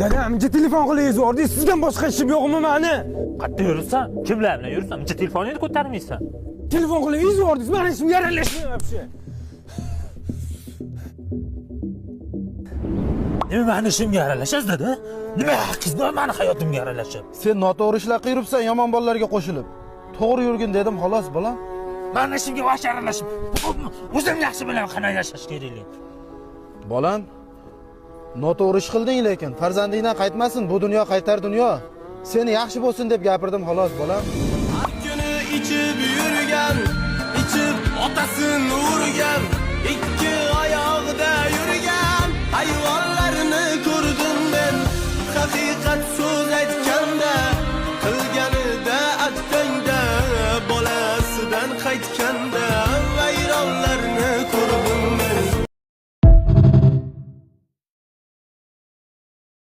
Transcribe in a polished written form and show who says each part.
Speaker 1: Dadamga telefon qilingiz bor, sizdan boshqa ishim yo'qmi meni?
Speaker 2: Qayerda yuribsan? Kimlar bilan yuribsan? Bitta telefoningni ko'tarmaysan.
Speaker 1: Telefon qilingiz bor, meni ishimga aralashmang вообще.
Speaker 2: Nima meni ishimga aralashasiz dedi? Nima qizlar meni hayotimga aralashib?
Speaker 3: Sen noto'g'ri ishlar qilibsan, yomon bolalarga qo'shilib. To'g'ri yurgin dedim, xolos bolam.
Speaker 2: Meni ishimga vaqt aralashib. O'zim yaxshi bilaman qanday yashash kerakligini.
Speaker 3: Bolam, noto'g'ri ish qilding, lekin farzandingdan qaytmasin, bu dunyo qaytar dunyo. Seni yaxshi bo'lsin deb gapirdim, xolos bolam.
Speaker 4: Har kuni ichib yurgan, ichib otasini urgan, ikki oyog'ida yurgan hayvonlarni ko'rdim men. Haqiqat